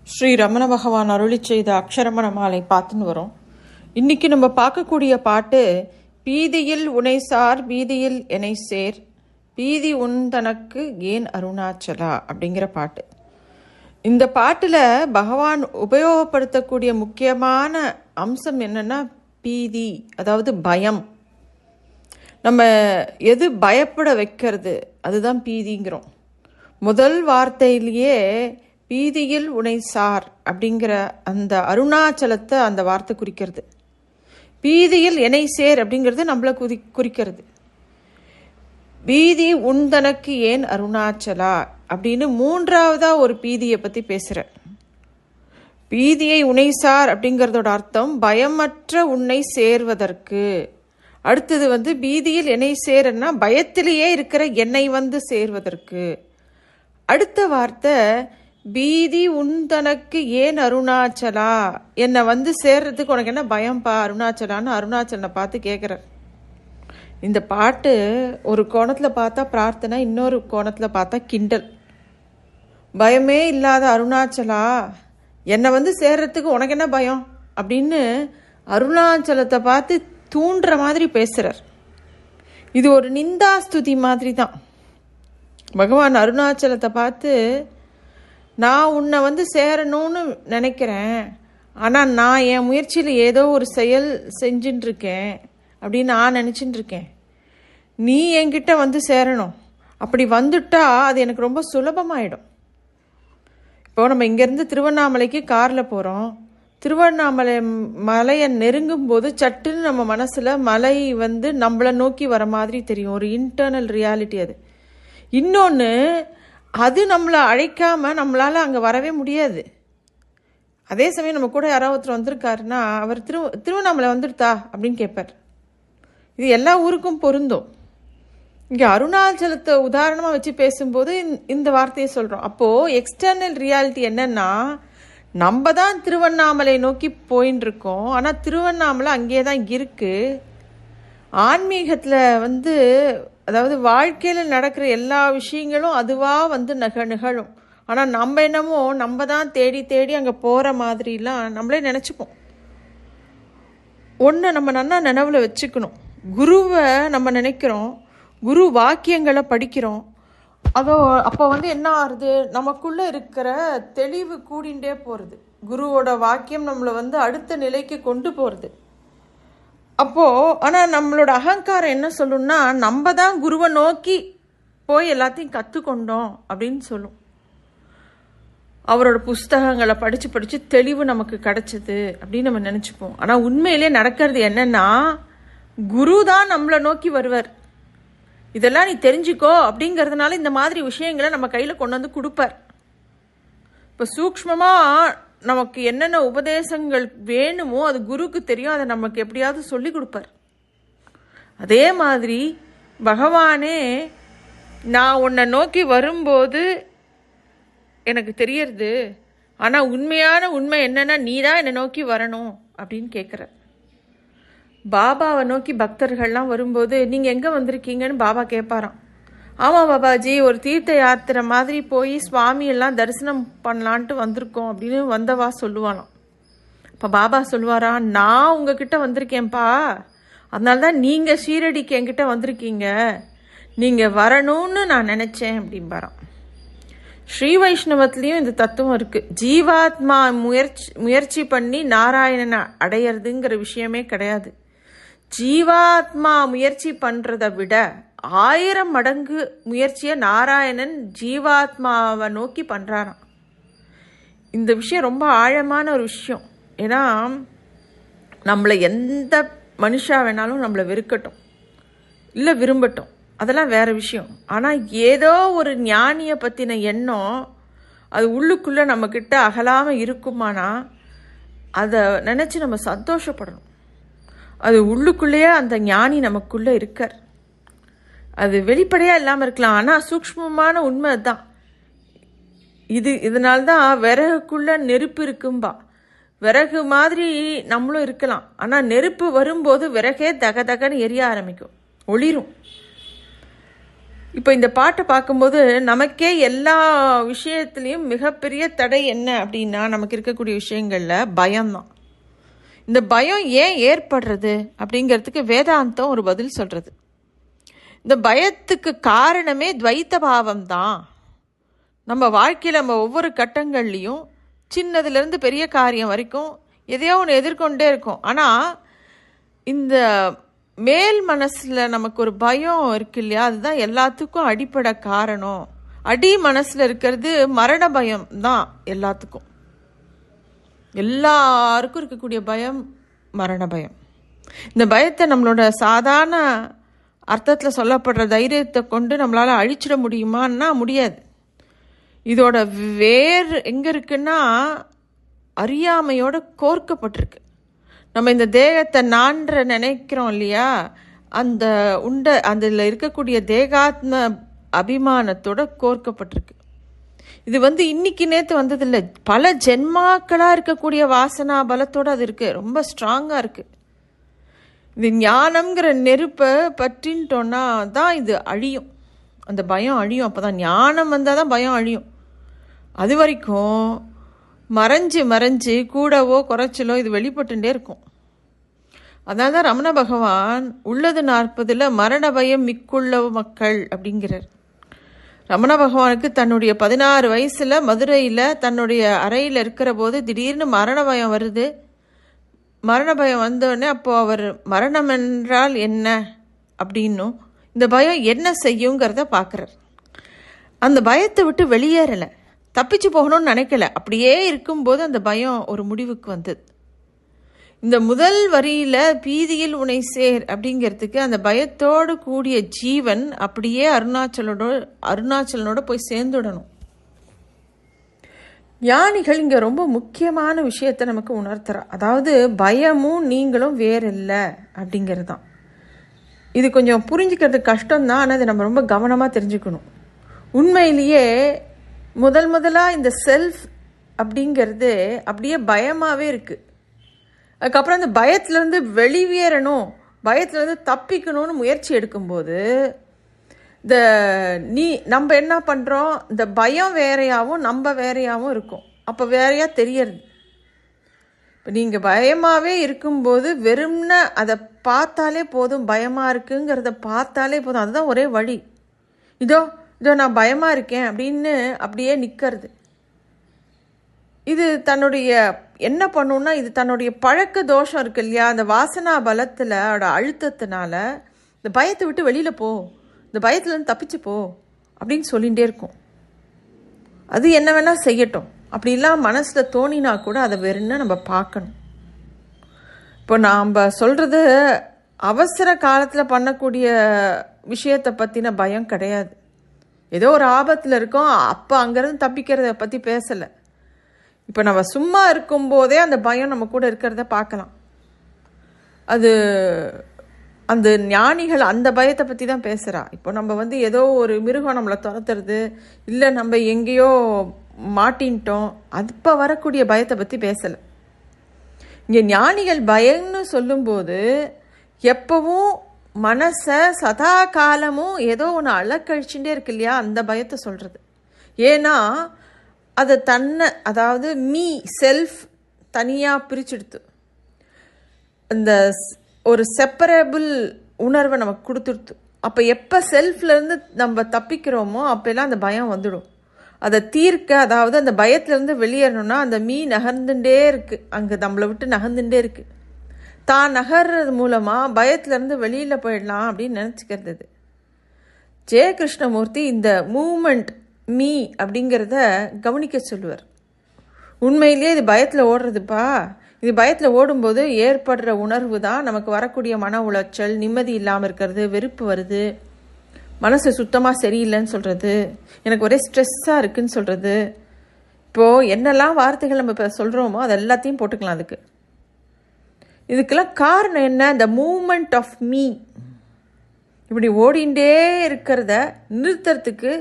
ஸ்ரீ ரமண பகவான் அருளி செய்த அக்ஷரமண மாலை பார்த்துன்னு வரோம். இன்னைக்கு நம்ம பார்க்கக்கூடிய பாட்டு பீதியில் உனைசார் பீதியில் எனை சேர் பீதி உன் தனக்கு ஏன் அருணாச்சலா அப்படிங்கிற பாட்டு. இந்த பாட்டில் பகவான் உபயோகப்படுத்தக்கூடிய முக்கியமான அம்சம் என்னன்னா பீதி, அதாவது பயம். நம்ம எது பயப்பட வைக்கிறது அதுதான் பீதிங்கிறோம். முதல் வார்த்தையிலேயே பீதியில் உனைசார் அப்படிங்கிற அந்த அருணாச்சலத்தை அந்த வார்த்தை குறிக்கிறது. பீதியில் எனை சேர் அப்படிங்கிறது நம்மளை குறிக்கிறது. பீதி உன் தனக்கு ஏன் அருணாச்சலா அப்படின்னு மூன்றாவதா ஒரு பீதியை பற்றி பேசுகிற. பீதியை உனைசார் அப்படிங்கிறதோட அர்த்தம் பயமற்ற உன்னை சேர்வதற்கு. அடுத்தது பீதியில் என்னை சேரன்னா பயத்திலேயே இருக்கிற என்னை சேர்வதற்கு. அடுத்த வார்த்தை பீதி உன் தனக்கு ஏன் அருணாச்சலா, என்னை சேர்றதுக்கு உனக்கு என்ன பயம்பா அருணாச்சலான்னு அருணாச்சலனை பார்த்து கேட்குறார். இந்த பாட்டு ஒரு கோணத்தில் பார்த்தா பிரார்த்தனை, இன்னொரு கோணத்தில் பார்த்தா கிண்டல். பயமே இல்லாத அருணாச்சலா, என்னை சேர்றதுக்கு உனக்கு என்ன பயம் அப்படின்னு அருணாச்சலத்தை பார்த்து தூண்டுற மாதிரி பேசுகிறார். இது ஒரு நிந்தாஸ்துதி மாதிரி தான். பகவான் அருணாச்சலத்தை பார்த்து நான் உன்னை சேரணும்னு நினைக்கிறேன், ஆனால் நான் என் முயற்சியில் ஏதோ ஒரு செயல் செஞ்சுட்டு இருக்கேன் அப்படின்னு நான் நினச்சிட்டு இருக்கேன். நீ என்கிட்ட சேரணும், அப்படி வந்துட்டா அது எனக்கு ரொம்ப சுலபமாயிடும். இப்போ நம்ம இங்கேருந்து திருவண்ணாமலைக்கு காரில் போகிறோம். திருவண்ணாமலை மலையை நெருங்கும் போது சட்டுன்னு நம்ம மனசில் மலை நம்மளை நோக்கி வர மாதிரி தெரியும். ஒரு இன்டர்னல் ரியாலிட்டி அது. இன்னொன்று, அது நம்மளை அழைக்காம நம்மளால் அங்கே வரவே முடியாது. அதே சமயம் நம்ம கூட யாராவது ஒருத்தர் வந்திருக்காருன்னா அவர் திருவண்ணாமலை வந்துடுதா அப்படின்னு கேட்பார். இது எல்லா ஊருக்கும் பொருந்தும். இங்கே அருணாச்சலத்தை உதாரணமாக வச்சு பேசும்போது இந்த வார்த்தையை சொல்கிறோம். அப்போது எக்ஸ்டர்னல் ரியாலிட்டி என்னன்னா, நம்ம தான் திருவண்ணாமலை நோக்கி போயின்னு இருக்கோம், ஆனால் திருவண்ணாமலை அங்கேயே தான் இருக்குது. ஆன்மீகத்தில் அதாவது வாழ்க்கையில் நடக்கிற எல்லா விஷயங்களும் அதுவாக நிகழும். ஆனால் நம்ம என்னமோ நம்ம தான் தேடி தேடி அங்கே போகிற மாதிரிலாம் நம்மளே நினச்சிப்போம். ஒன்று நம்ம நல்லா நினைவில் வச்சுக்கணும். குருவை நம்ம நினைக்கிறோம், குரு வாக்கியங்களை படிக்கிறோம். அப்போ என்ன ஆகுது, நமக்குள்ளே இருக்கிற தெளிவு கூடிண்டே போகிறது. குருவோட வாக்கியம் நம்மளை அடுத்த நிலைக்கு கொண்டு போகிறது. ஆனால் நம்மளோட அகங்காரம் என்ன சொல்லும்னா, நம்ம தான் குருவை நோக்கி போய் எல்லாத்தையும் கற்றுக்கொண்டோம் அப்படின்னு சொல்லும். அவரோட புஸ்தகங்களை படித்து படித்து தெளிவு நமக்கு கிடைச்சது அப்படின்னு நம்ம நினச்சிப்போம். ஆனால் உண்மையிலே நடக்கிறது என்னன்னா, குரு தான் நம்மளை நோக்கி வருவார். இதெல்லாம் நீ தெரிஞ்சுக்கோ அப்படிங்கிறதுனால இந்த மாதிரி விஷயங்களை நம்ம கையில் கொண்டு கொடுப்பார். இப்போ சூக்ஷ்மமாக நமக்கு என்னென்ன உபதேசங்கள் வேணுமோ அது குருக்கு தெரியும், அதை நமக்கு எப்படியாவது சொல்லி கொடுப்பார். அதே மாதிரி பகவானே நான் உன்னை நோக்கி வரும்போது எனக்கு தெரியறது, ஆனால் உண்மையான உண்மை என்னன்னா நீ தான் என்னை நோக்கி வரணும் அப்படின்னு கேட்குற. பாபாவை நோக்கி பக்தர்கள்லாம் வரும்போது நீங்கள் எங்கே வந்திருக்கீங்கன்னு பாபா கேட்பாராம். ஆமாம் பாபாஜி, ஒரு தீர்த்த யாத்திரை மாதிரி போய் சுவாமியெல்லாம் தரிசனம் பண்ணலான்ட்டு வந்திருக்கோம் அப்படின்னு வந்தவா சொல்லுவாளாம். இப்போ பாபா சொல்லுவாரா, நான் உங்ககிட்ட வந்திருக்கேன்ப்பா, அதனால தான் நீங்கள் ஷீரடிக்கு என்கிட்ட வந்திருக்கீங்க, நீங்கள் வரணும்னு நான் நினச்சேன் அப்படின்பாராம். ஸ்ரீ வைஷ்ணவத்துலேயும் இந்த தத்துவம் இருக்குது. ஜீவாத்மா முயற்சி பண்ணி நாராயணனை அடையிறதுங்கிற விஷயமே கிடையாது. ஜீவாத்மா முயற்சி பண்ணுறதை விட 1000 மடங்கு முயற்சியை நாராயணன் ஜீவாத்மாவை நோக்கி பண்ணுறாராம். இந்த விஷயம் ரொம்ப ஆழமான ஒரு விஷயம். ஏன்னா நம்மளை எந்த மனுஷா வேணாலும் நம்மளை வெறுக்கட்டும் இல்லை விரும்பட்டும், அதெல்லாம் வேற விஷயம். ஆனால் ஏதோ ஒரு ஞானியை பற்றின எண்ணம் அது உள்ளுக்குள்ளே நம்மக்கிட்ட அகலாமல் இருக்குமானா அதை நினச்சி நம்ம சந்தோஷப்படணும். அது உள்ளுக்குள்ளேயே அந்த ஞானி நமக்குள்ளே இருக்கார். அது வெளிப்படையாக இல்லாமல் இருக்கலாம், ஆனால் சூக்ஷ்மமான உண்மை தான் இது. இதனால்தான் விறகுக்குள்ளே நெருப்பு இருக்கும்பா. விறகு மாதிரி நம்மளும் இருக்கலாம், ஆனால் நெருப்பு வரும்போது விறகே தகதகன்னு எரிய ஆரம்பிக்கும், ஒளிரும். இப்போ இந்த பாட்டை பார்க்கும்போது நமக்கே எல்லா விஷயத்துலேயும் மிகப்பெரிய தடை என்ன அப்படின்னா, நமக்கு இருக்கக்கூடிய விஷயங்களில் பயம்தான். இந்த பயம் ஏன் ஏற்படுறது அப்படிங்கிறதுக்கு வேதாந்தம் ஒரு பதில் சொல்கிறது. இந்த பயத்துக்கு காரணமே துவைத்த பாவம் தான். நம்ம வாழ்க்கையில் நம்ம ஒவ்வொரு கட்டங்கள்லேயும் சின்னதுலேருந்து பெரிய காரியம் வரைக்கும் எதையோ ஒன்று எதிர்கொண்டே இருக்கோம். ஆனால் இந்த மேல் மனசில் நமக்கு ஒரு பயம் இருக்கு இல்லையா, அதுதான் எல்லாத்துக்கும் அடிப்படை காரணம். அடி மனசில் இருக்கிறது மரண பயம் தான். எல்லாருக்கும் இருக்கக்கூடிய பயம் மரண பயம். இந்த பயத்தை நம்மளோட சாதாரண அர்த்தத்தில் சொல்லப்படுற தைரியத்தை கொண்டு நம்மளால் அழிச்சிட முடியுமான்னா முடியாது. இதோட வேர் எங்கே இருக்குன்னா அறியாமையோட கோர்க்கப்பட்டிருக்கு. நம்ம இந்த தேகத்தை நான்ற நினைக்கிறோம் இல்லையா, அதில் இருக்கக்கூடிய தேகாத்ம அபிமானத்தோட கோர்க்கப்பட்டிருக்கு. இது இன்னைக்கு நேற்று வந்ததில்லை, பல ஜென்மாக்களாக இருக்கக்கூடிய வாசனா பலத்தோடு அது இருக்குது, ரொம்ப ஸ்ட்ராங்காக இருக்குது. இது ஞானம்ங்கிற நெருப்பை பற்றின்ட்டோன்னா தான் இது அழியும், அந்த பயம் அழியும். அப்போ தான் ஞானம் வந்தால் தான் பயம் அழியும். அது வரைக்கும் மறைஞ்சு மறைஞ்சு கூடவோ குறைச்சலோ இது வெளிப்பட்டுட்டே இருக்கும். அதனால தான் ரமண பகவான் உள்ளது 40 மரண பயம் மிக்குள்ள மக்கள் அப்படிங்கிறார். ரமண பகவானுக்கு தன்னுடைய 16 வயசில் மதுரையில் தன்னுடைய அறையில் இருக்கிற போது திடீர்னு மரண பயம் வருது. மரண பயம் வந்தோடனே அப்போது அவர் மரணம் என்றால் என்ன அப்படின்னும் இந்த பயம் என்ன செய்யுங்கிறத பார்க்குறார். அந்த பயத்தை விட்டு வெளியேறலை, தப்பிச்சு போகணும்னு நினைக்கல. அப்படியே இருக்கும்போது அந்த பயம் ஒரு முடிவுக்கு வந்தது. இந்த முதல் வரியில் பீதியில் உனை சேர் அப்படிங்கிறதுக்கு அந்த பயத்தோடு கூடிய ஜீவன் அப்படியே அருணாச்சலனோட போய் சேர்ந்துடணும். ஞானிகள் இங்கே ரொம்ப முக்கியமான விஷயத்தை நமக்கு உணர்த்துறா. அதாவது பயமும் நீங்களும் வேறு இல்லை அப்படிங்கிறது தான். இது கொஞ்சம் புரிஞ்சுக்கிறது கஷ்டம்தான், ஆனால் அதை நம்ம ரொம்ப கவனமாக தெரிஞ்சுக்கணும். உண்மையிலேயே முதலாக இந்த செல்ஃப் அப்படிங்கிறது அப்படியே பயமாகவே இருக்குது. அதுக்கப்புறம் அந்த பயத்துலேருந்து வெளியேறணும், பயத்துலேருந்து தப்பிக்கணும்னு முயற்சி எடுக்கும்போது நம்ம என்ன பண்ணுறோம், இந்த பயம் வேறையாகவும் நம்ம வேறையாகவும் இருக்கும். அப்போ வேறையாக தெரியறது. இப்போ நீங்கள் பயமாகவே இருக்கும்போது வெறும்ன அதை பார்த்தாலே போதும், பயமாக இருக்குங்கிறத பார்த்தாலே போதும், அதுதான் ஒரே வழி. இதோ நான் பயமாக இருக்கேன் அப்படின்னு அப்படியே நிற்கிறது. இது தன்னுடைய என்ன பண்ணுன்னா, இது தன்னுடைய பழக்க தோஷம் இருக்கு இல்லையா, அந்த வாசனா பலத்தில் அழுத்தத்தினால இந்த பயத்தை விட்டு வெளியில் போ, இந்த பயத்துலேருந்து தப்பிச்சு போ அப்படின்னு சொல்லிகிட்டே இருக்கும். அது என்ன வேணால் செய்யட்டும், அப்படிலாம் மனசில் தோணினா கூட அதை வெறும்னா நம்ம பார்க்கணும். இப்போ நாம் சொல்கிறது அவசர காலத்தில் பண்ணக்கூடிய விஷயத்தை பற்றின பயம் கிடையாது. ஏதோ ஒரு ஆபத்தில் இருக்கோம், அப்போ அங்கேருந்து தப்பிக்கிறத பற்றி பேசலை. இப்போ நம்ம சும்மா இருக்கும்போதே அந்த பயம் நம்ம கூட இருக்கிறத பார்க்கலாம். அது அந்த ஞானிகள் அந்த பயத்தை பற்றி தான் பேசுகிறா. இப்போ நம்ம ஏதோ ஒரு மிருகம் நம்மளை துரத்துறது, இல்லை நம்ம எங்கேயோ மாட்டின்ட்டோம், அப்போ வரக்கூடிய பயத்தை பற்றி பேசலை. இங்கே ஞானிகள் பயம்னு சொல்லும்போது எப்பவும் மனசை சதா காலமும் ஏதோ ஒன்று அலக்கழிச்சுட்டே இருக்கு இல்லையா, அந்த பயத்தை சொல்கிறது. ஏன்னா அது அதாவது செல்ஃப் தனியாக பிரிச்செடுத்து அந்த ஒரு செப்பரபிள் உணர்வை நமக்கு கொடுத்துடுத்து. அப்போ எப்போ செல்ஃப்லேருந்து நம்ம தப்பிக்கிறோமோ அப்போல்லாம் அந்த பயம் வந்துடும். அதை தீர்க்க, அதாவது அந்த பயத்துலேருந்து வெளியேறணும்னா அந்த நகர்ந்துட்டே இருக்குது, அங்கே நம்மளை விட்டு நகர்ந்துட்டே இருக்குது. தான் நகர்றது மூலமாக பயத்துலேருந்து வெளியில் போயிடலாம் அப்படின்னு நினச்சிக்கிறது. ஜெய கிருஷ்ணமூர்த்தி இந்த மூமெண்ட் அப்படிங்கிறத கவனிக்க சொல்லுவார். உண்மையிலேயே இது பயத்தில் ஓடுறதுப்பா, இது பயத்தில் ஓடும்போது ஏற்படுற உணர்வு தான் நமக்கு வரக்கூடிய மன உளைச்சல், நிம்மதி இல்லாமல் இருக்கிறது, வெறுப்பு வருது, மனசு சுத்தமாக சரியில்லைன்னு சொல்கிறது, எனக்கு ஒரே ஸ்ட்ரெஸ்ஸாக இருக்குதுன்னு சொல்கிறது. இப்போது என்னெல்லாம் வார்த்தைகள் நம்ம இப்போ சொல்கிறோமோ அது எல்லாத்தையும் போட்டுக்கலாம். இதுக்கெல்லாம் காரணம் என்ன, இந்த மூமெண்ட் ஆஃப் மீ இப்படி ஓடிண்டே இருக்கிறத நிறுத்துறதுக்கு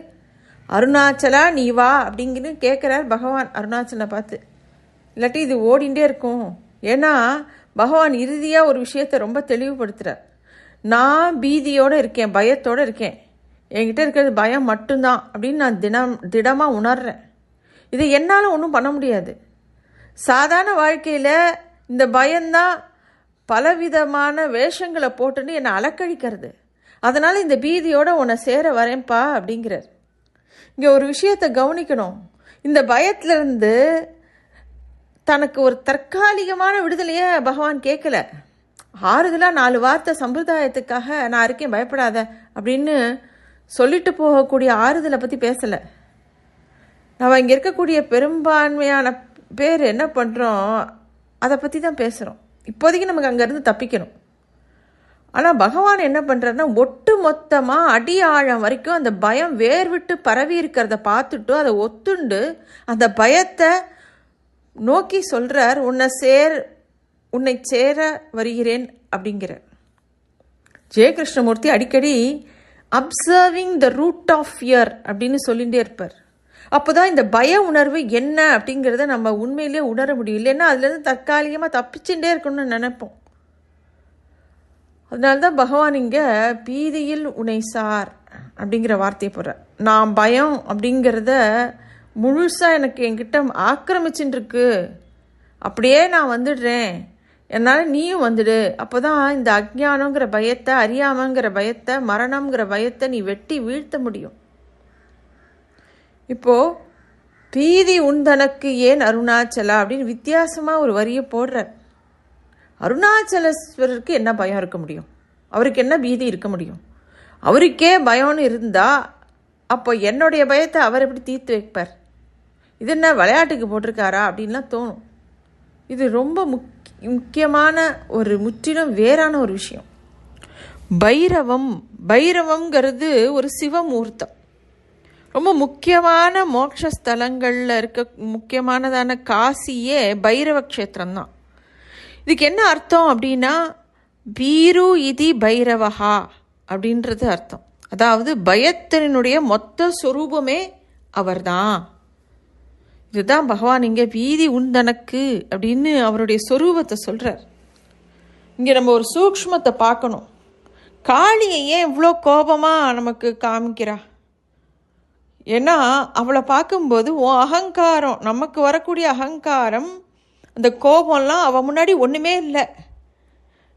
அருணாச்சலா நீ வா அப்படிங்கின்னு கேட்குறார் பகவான் அருணாச்சலை பார்த்து. இல்லாட்டி இது ஓடிண்டே இருக்கும். ஏன்னா பகவான் இறுதியாக ஒரு விஷயத்தை ரொம்ப தெளிவுபடுத்துகிறார். நான் பீதியோடு இருக்கேன், பயத்தோடு இருக்கேன், என்கிட்ட இருக்கிறது பயம் மட்டும்தான் அப்படின்னு நான் திடமாக உணர்றேன். இதை என்னால் ஒன்றும் பண்ண முடியாது. சாதாரண வாழ்க்கையில் இந்த பயம்தான் பலவிதமான வேஷங்களை போட்டுன்னு என்னை அலக்கழிக்கிறது. அதனால் இந்த பீதியோடு உன்னை சேர வரேன்ப்பா அப்படிங்கிறார். இங்கே ஒரு விஷயத்தை கவனிக்கணும். இந்த பயத்திலிருந்து தனக்கு ஒரு தற்காலிகமான விடுதலையை பகவான் கேட்கல. ஆறுதலாக 4 வார்த்தை சம்பிரதாயத்துக்காக நான் இருக்கேன் பயப்படாத அப்படின்னு சொல்லிட்டு போகக்கூடிய ஆறுதலை பற்றி பேசலை. நம்ம இங்கே இருக்கக்கூடிய பெரும்பான்மையான பேர் என்ன பண்ணுறோம், அதை பற்றி தான் பேசுகிறோம். இப்போதைக்கு நமக்கு அங்கேருந்து தப்பிக்கணும். ஆனால் பகவான் என்ன பண்ணுறாருன்னா, ஒட்டு மொத்தமாக அடி ஆழம் வரைக்கும் அந்த பயம் வேர் விட்டு பரவி இருக்கிறத பார்த்துட்டு அதை ஒத்துண்டு அந்த பயத்தை நோக்கி சொல்கிறார், உன்னை சேர வருகிறேன் அப்படிங்கிறார். ஜெயகிருஷ்ணமூர்த்தி அடிக்கடி observing the root of fear அப்படின்னு சொல்லிகிட்டே இருப்பார். அப்போ தான் இந்த பய உணர்வு என்ன அப்படிங்கிறத நம்ம உண்மையிலே உணர முடியும். இல்லைன்னா அதுலேருந்து தற்காலிகமாக தப்பிச்சுட்டே இருக்கணும்னு நினைப்போம். அதனால்தான் பகவான் இங்கே பீதியில் உன்னை சார் அப்படிங்கிற வார்த்தையை போடுறார். நான் பயம் அப்படிங்கிறத முழுசாக எனக்கு என்கிட்ட ஆக்கிரமிச்சுட்டு இருக்கு, அப்படியே நான் வந்துடுறேன், என்னால் நீயும் வந்துடு. அப்போ தான் இந்த அஜ்ஞானங்கிற பயத்தை, அறியாமங்கிற பயத்தை, மரணங்கிற பயத்தை நீ வெட்டி வீழ்த்த முடியும். இப்போது பீதி உந்தனக்கு ஏன் அருணாச்சலா அப்படின்னு வித்தியாசமாக ஒரு வரியை போடுறார். அருணாச்சலேஸ்வரருக்கு என்ன பயம் இருக்க முடியும்? அவருக்கு என்ன பீதி இருக்க முடியும்? அவருக்கே பயம்னு இருந்தால் அப்போ என்னுடைய பயத்தை அவர் எப்படி தீர்த்து வைப்பார்? இது என்ன விளையாட்டுக்கு போட்டிருக்காரா அப்படின்லாம் தோணும். இது ரொம்ப முக்கியமான ஒரு முற்றிலும் வேறான ஒரு விஷயம். பைரவம்ங்கிறது ஒரு சிவமூர்த்தம். ரொம்ப முக்கியமான மோட்சஸ்தலங்களில் இருக்க முக்கியமானதான காசியே பைரவ க்ஷேத்திரம்தான். இதுக்கு என்ன அர்த்தம் அப்படின்னா, பீரு இதி பைரவஹா அப்படின்றது அர்த்தம். அதாவது பயத்தினுடைய மொத்த சொரூபமே அவர்தான். இதுதான் பகவான் இங்கே பீதி உந்தனக்கு அப்படின்னு அவருடைய சொரூபத்தை சொல்கிறார். இங்கே நம்ம ஒரு சூக்ஷ்மத்தை பார்க்கணும். காளியை ஏன் இவ்வளோ கோபமாக நமக்கு காமிக்கிறா? ஏன்னா அவளை பார்க்கும்போது அகங்காரம், நமக்கு வரக்கூடிய அகங்காரம், அந்த கோபம்லாம் அவள் முன்னாடி ஒன்றுமே இல்லை.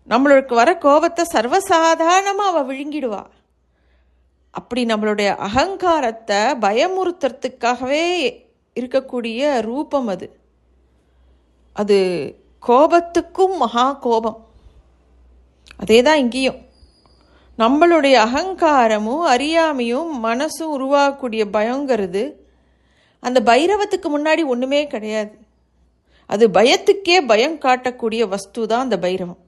நம்மளுக்கு வர கோபத்தை சர்வசாதாரணமாக அவள் விழுங்கிடுவா. அப்படி நம்மளுடைய அகங்காரத்தை பயமுறுத்துறதுக்காகவே இருக்கக்கூடிய ரூபம் அது. அது கோபத்துக்கும் மகா கோபம். அதே தான் இங்கேயும் நம்மளுடைய அகங்காரமும் அறியாமையும் மனசும் உருவாகக்கூடிய பயங்கிறது அந்த பைரவத்துக்கு முன்னாடி ஒன்றுமே கிடையாது. அது பயத்துக்கே பயம் காட்டக்கூடிய வஸ்து தான் அந்த பைரவம்.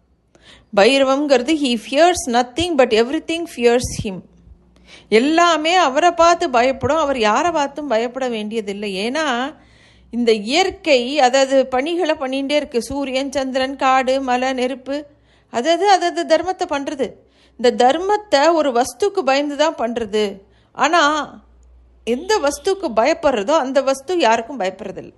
பைரவம்ங்கிறது he fears nothing but everything fears him. எல்லாமே அவரை பார்த்து பயப்படும், அவர் யாரை பார்த்தும் பயப்பட வேண்டியதில்லை. ஏன்னா இந்த இயற்கை அதாவது பணிகளை பண்ணிகிட்டே இருக்குது. சூரியன், சந்திரன், காடு, மலை, நெருப்பு அதாவது தர்மத்தை பண்ணுறது. இந்த தர்மத்தை ஒரு வஸ்துக்கு பயந்து தான் பண்ணுறது. ஆனால் எந்த வஸ்துக்கு பயப்படுறதோ அந்த வஸ்து யாருக்கும் பயப்படுறதில்லை.